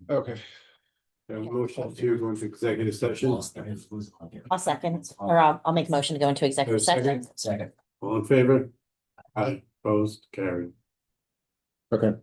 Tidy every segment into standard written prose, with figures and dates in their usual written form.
Okay. Motion to go into executive session. I'll second, or I'll make a motion to go into executive session. Second. All in favor? Aye. Opposed, carried. Okay.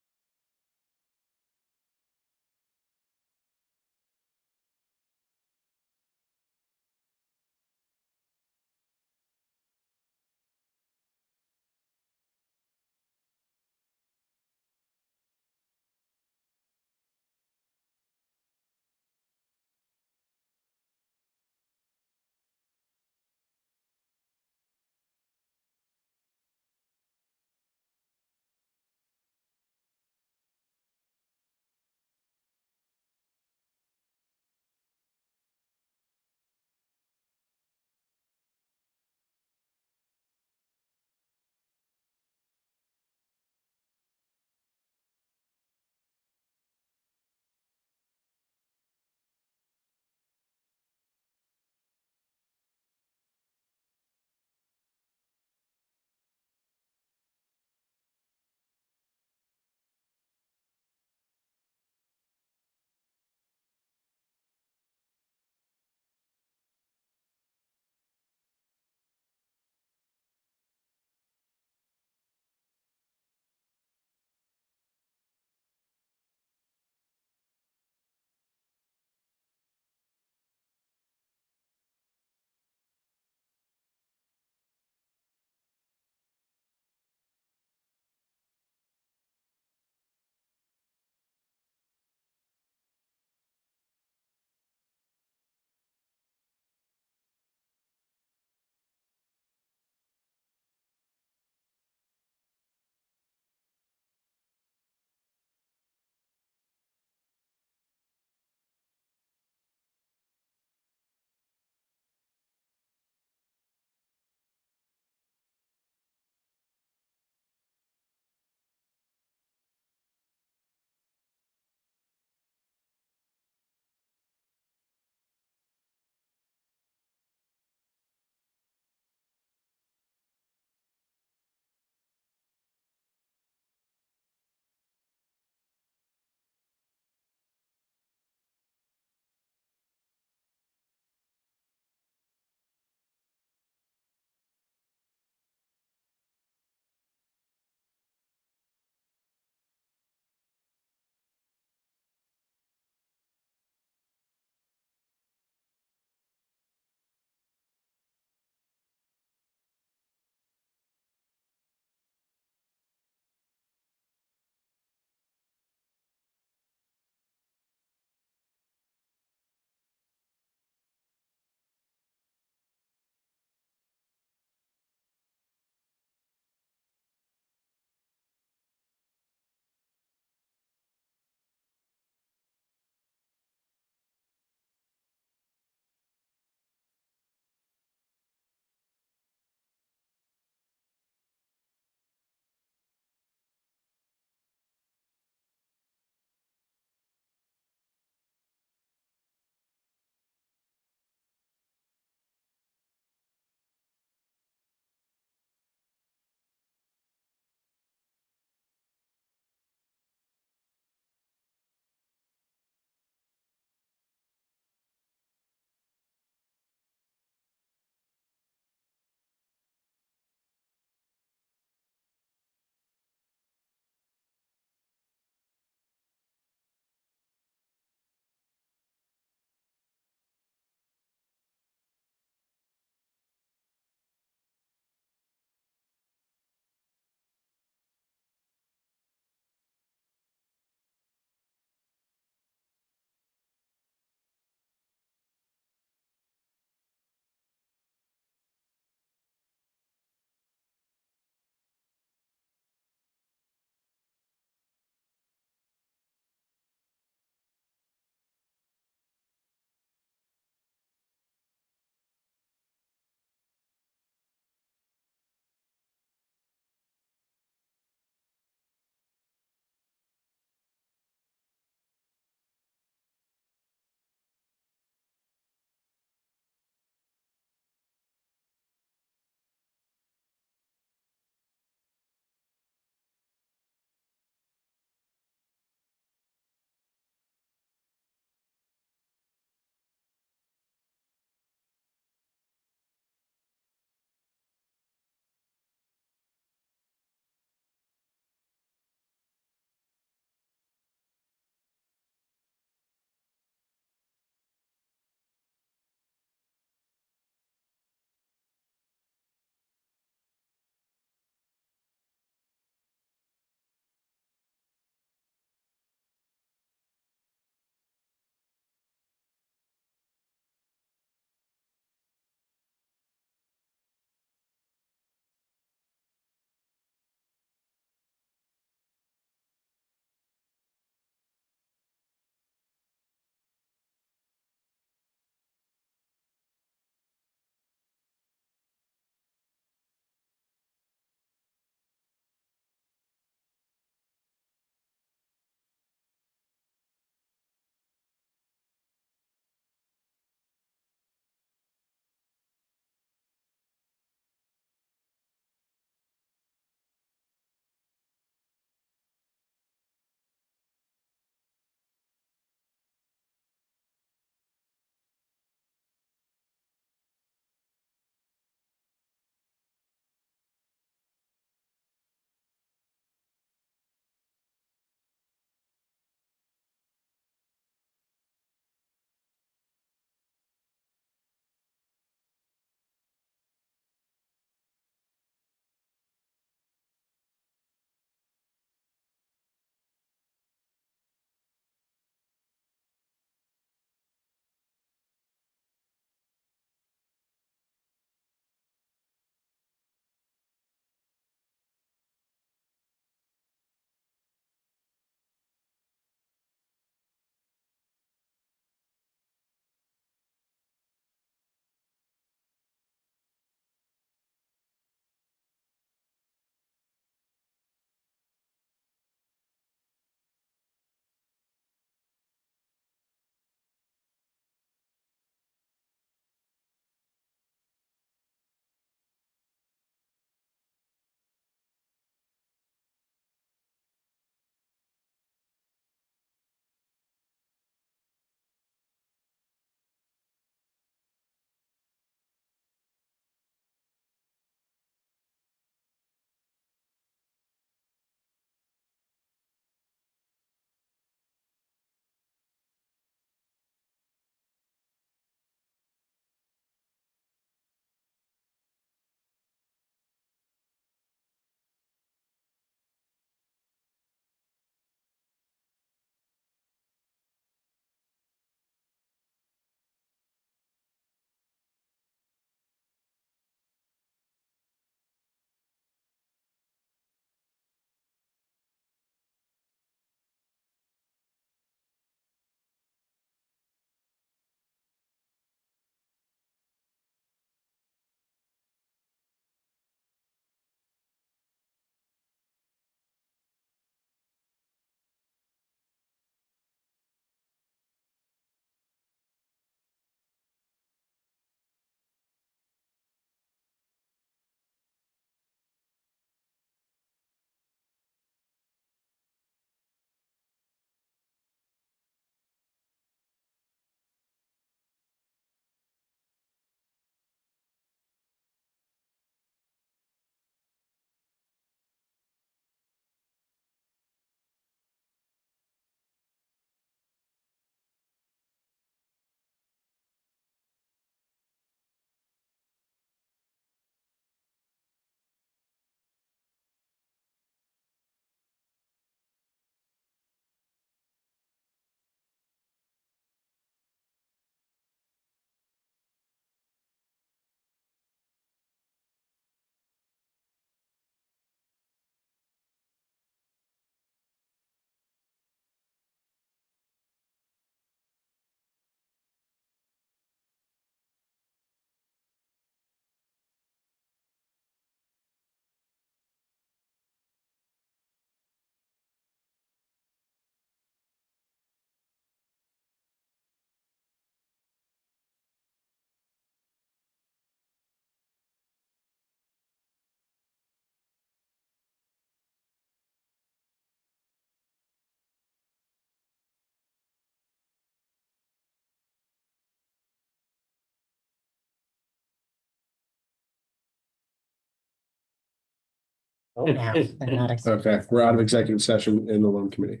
Oh, now, I'm not ex- Okay, we're out of executive session in the loan committee.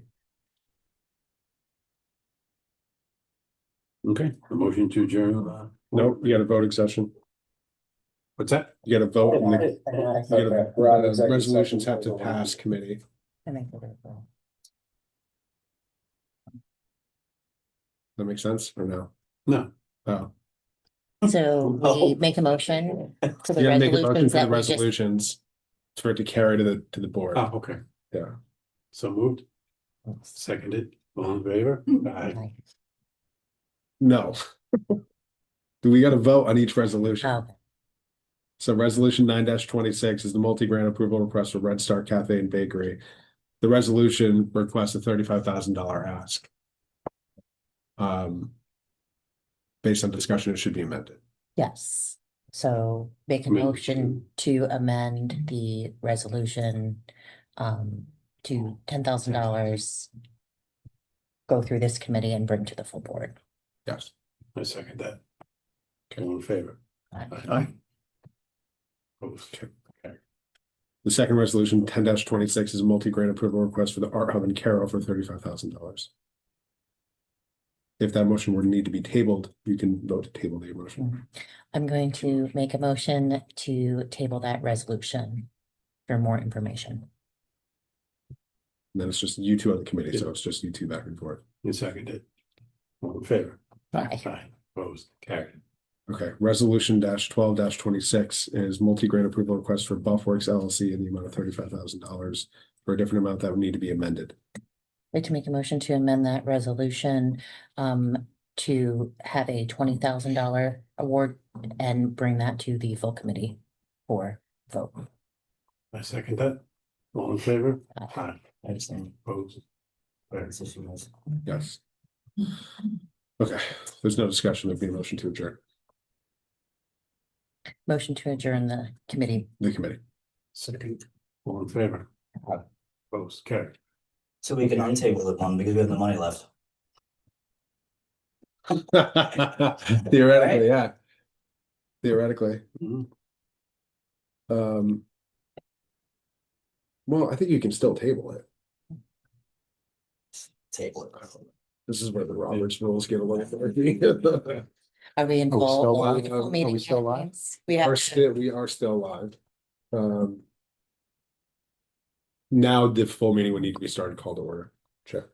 Okay, a motion to adjourn. Nope, you got a voting session. What's that? You got to vote. I'm not ex- Resolutions have to pass committee. I think we're gonna- That makes sense or no? No. Oh, So we make a motion to the you gotta make a motion resolutions for the that we just, resolutions. For it to carry to the board. Oh, okay. Yeah. So moved, seconded, all in favor? Aye. No. Do we got to vote on each resolution? oh, So resolution 9-26 is the multi-grant approval request for Red Star Cafe and Bakery. The resolution requests a $35,000 ask. Based on discussion, it should be amended. yes. So make a Amend- motion to amend the resolution to $10,000. Go through this committee and bring to the full board. Yes. I second that. All in favor? Aye. Opposed? Okay. The second resolution, 10-26, is a multi-grant approval request for the Art Hub in Carroll for $35,000. If that motion were to need to be tabled, you can vote to table the motion. I'm going to make a motion to table that resolution for more information. And then it's just you two on the committee, so it's just you two back and forth. You seconded. All in favor? Aye. Aye. Opposed? Carried. Okay, resolution -12-26 is multi-grant approval request for Buffworks LLC in the amount of $35,000 for a different amount that would need to be amended. I'd like to make a motion to amend that resolution to have a $20,000 award and bring that to the full committee for vote. I second that. All in favor? Aye. Aye. Opposed? Carried. Yes. Okay, there's no discussion. There'd be a motion to adjourn Motion to adjourn the committee. the committee. Second. All in favor? Aye. Opposed? Carried. So we can untable the one because we have the money left. Theoretically, yeah. Theoretically. Mhm. Well, I think you can still table it. Table it. This is where the Roberts rules get a little funky. Are we in Are we full? still live? full Are we meeting still live? yet? We have. We are still live. Now the full meeting would need to be started, called to order. Check.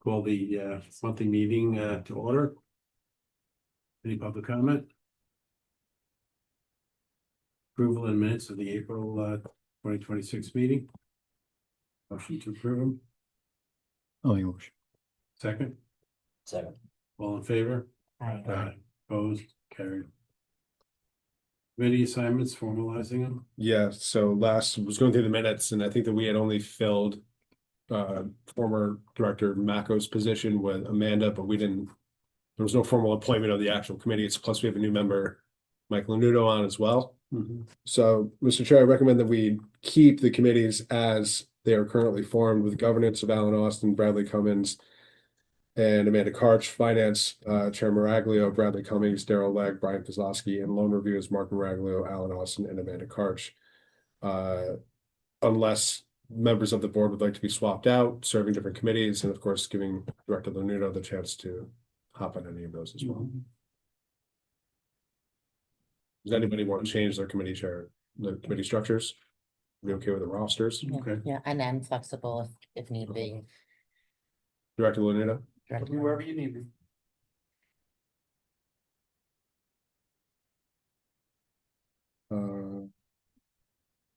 Call the monthly meeting to order. Any public comment? Approval and minutes of the April 2026 meeting. Motion to approve them. Oh, your motion. Second, Second. all in favor? Aye. Opposed? Carried. Committee assignments, formalizing them. Yeah, so last was going through the minutes, and I think that we had only filled former Director Mako's position with Amanda, but we didn't. There was no formal appointment of the actual committee. It's plus we have a new member, Mike Lanudo, on as well. So, Mr. Chair, I recommend that we keep the committees as they are currently formed with governance of Alan Austin, Bradley Cummins, and Amanda Karch, finance, Chair Maraglio, Bradley Cummings, Daryl Legg, Brian Kozlowski, and loan reviews, Mark Maraglio, Alan Austin, and Amanda Karch. Unless members of the board would like to be swapped out, serving different committees, and of course, giving Director Lanudo the chance to hop on any of those as well. Does anybody want to change their committee chair, the committee structures? Be okay with the rosters? Yeah, Okay. yeah, and I'm flexible if need be. Director Lanudo? Wherever you need me.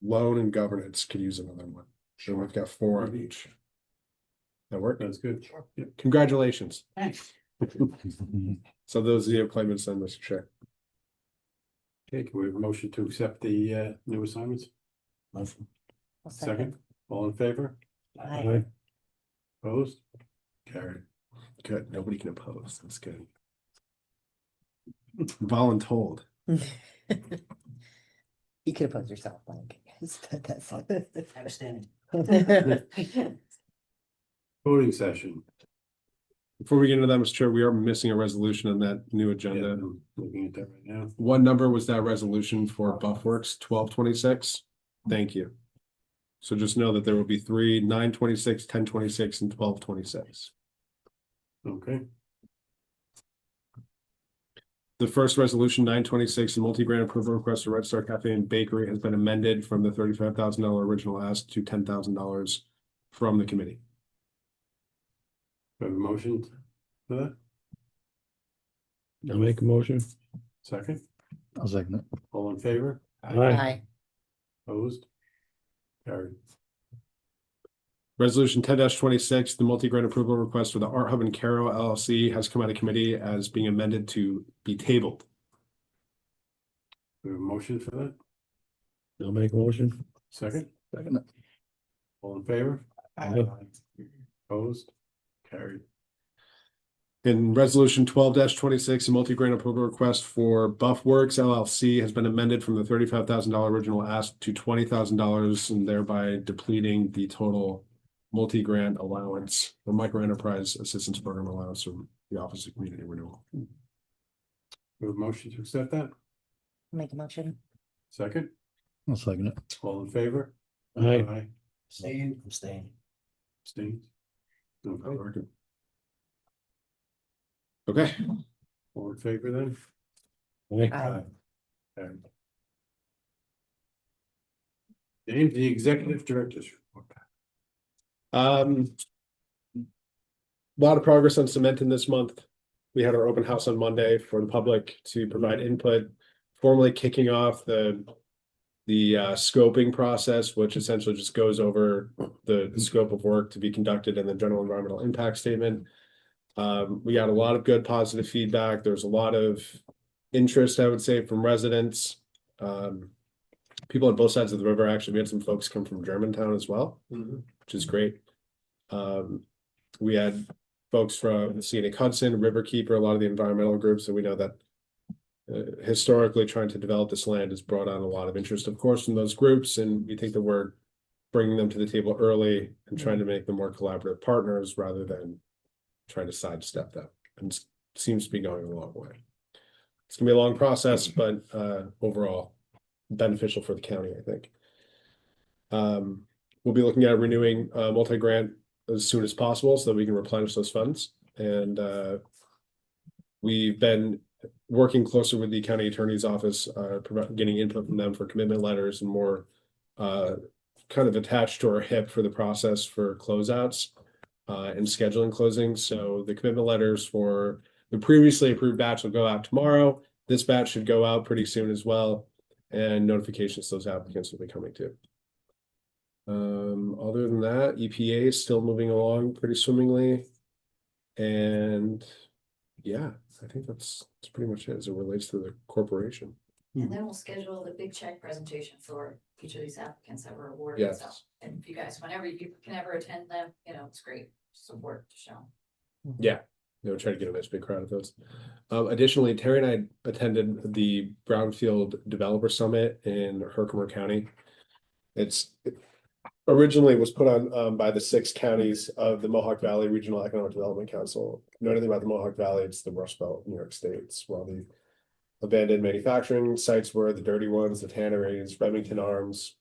Loan and governance could use another one. So we've got 4 on each. That work? That's good. Yeah. Congratulations. Thanks. So those are the appointments then, Mr. Chair. Okay, can we have a motion to accept the new assignments? Motion. I'll Second, all in favor? Aye. Opposed? Carried. Good. Nobody can oppose. That's good. Voluntold. You could oppose yourself, like. That's. Understanding. Voting session. Before we get into that, Mr. Chair, we are missing a resolution on that new Yeah, agenda. I'm looking at that right now. What number was that resolution for Buffworks? 1226? Thank you. So just know that there will be 3, 926, 1026, and 1226. Okay, The first resolution, 926, the multi-grant approval request for Red Star Cafe and Bakery has been amended from the $35,000 original ask to $10,000 from the committee. do I have a motion for that? I'll make a motion. Second, I'll second it. all in favor? Aye. Opposed? Carried. Resolution 10-26, the multi-grant approval request for the Art Hub and Caro LLC has come out of committee as being amended to be tabled. Do we have a motion for that? I'll make a motion. Second, Second it. all in favor? Aye. Opposed? Carried. In resolution 12-26, a multi-grant approval request for Buffworks LLC has been amended from the $35,000 original ask to $20,000 and thereby depleting the total multi-grant allowance or micro enterprise assistance program allowance from the Office of Community Renewal. We have a motion to accept that? Make a motion. Second, I'll second it. all in favor? Aye. Abstain. Abstained? Okay, Okay, all in favor then? Aye. Carried. Name the executive director's report. a lot of progress on cementing this month. We had our open house on Monday for the public to provide input, formally kicking off the scoping process, which essentially just goes over the scope of work to be conducted in the general environmental impact statement. We got a lot of good positive feedback. There's a lot of interest, I would say, from residents. People on both sides of the river. Actually, we had some folks come from Germantown as well, which is great. We had folks from Scenic Hudson, Riverkeeper, a lot of the environmental groups, and we know that historically trying to develop this land has brought on a lot of interest, of course, from those groups, and we think that we're bringing them to the table early and trying to make them more collaborative partners rather than trying to sidestep them, and it seems to be going a long way. It's gonna be a long process, but overall beneficial for the county, I think. We'll be looking at renewing multi-grant as soon as possible so that we can replenish those funds. And we've been working closer with the county attorney's office, getting input from them for commitment letters and more kind of attached to our hip for the process for closeouts and scheduling closings. So the commitment letters for the previously approved batch will go out tomorrow. This batch should go out pretty soon as well. And notifications to those applicants will be coming too. Other than that, EPA is still moving along pretty swimmingly. And yeah, I think that's pretty much it as it relates to the corporation. And then we'll schedule the big check presentation for each of these applicants that were awarded. So, Yes. and if you guys, whenever you can ever attend them, it's great support to show. Yeah, they would try to get a nice big crowd of those. Additionally, Terry and I attended the Brownfield Developer Summit in Herkimer County. It originally was put on by the 6 counties of the Mohawk Valley Regional Economic Development Council. If you know anything about the Mohawk Valley, it's the Rust Belt, New York State. It's where all the abandoned manufacturing sites were, the dirty ones, the tanneries, Remington Arms,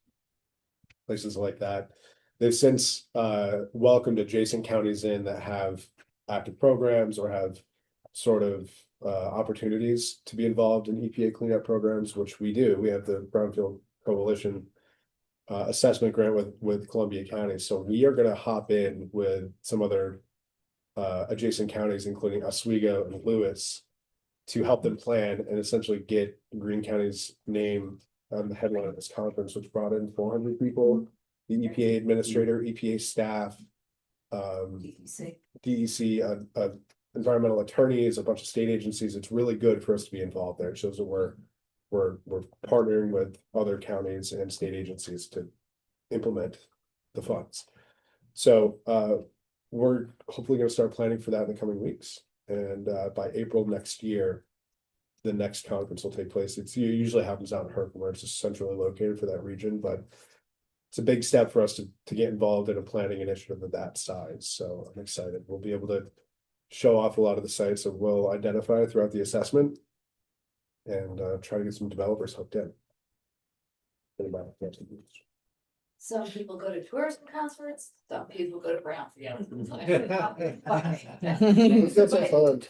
places like that. They've since welcomed adjacent counties in that have active programs or have sort of opportunities to be involved in EPA cleanup programs, which we do. We have the Brownfield Coalition assessment grant with Columbia County. So we are going to hop in with some other adjacent counties, including Oswego and Lewis, to help them plan and essentially get Greene County's name on the headline of this conference, which brought in 400 people, the EPA administrator, EPA staff, DEC, environmental attorneys, a bunch of state agencies. It's really good for us to be involved there. It shows that we're partnering with other counties and state agencies to implement the funds. So we're hopefully going to start planning for that in the coming weeks. And by April next year, the next conference will take place. It usually happens out in Herkimer. It's just centrally located for that region, but it's a big step for us to get involved in a planning initiative of that size. So I'm excited. We'll be able to show off a lot of the sites that we'll identify throughout the assessment. And try to get some developers hooked in. Anybody? Some people go to tourism concerts, some people go to brownfield. Brownfields are fun.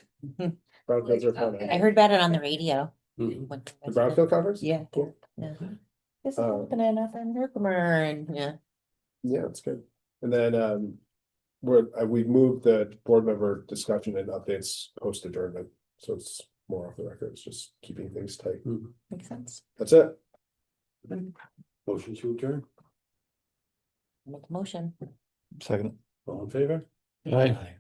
Brownfields are fun. I heard about it on the radio. Mhm. When- The Brownfield conference? Yeah. Cool. Yeah. This is Uh, happening up in Herkimer and yeah. Yeah, it's good. And then we've moved the board member discussion and updates post adjournment, so it's more off the record, it's just keeping things tight. Makes sense. That's it. Motion to adjourn, Make a motion. Second. all in favor? Aye.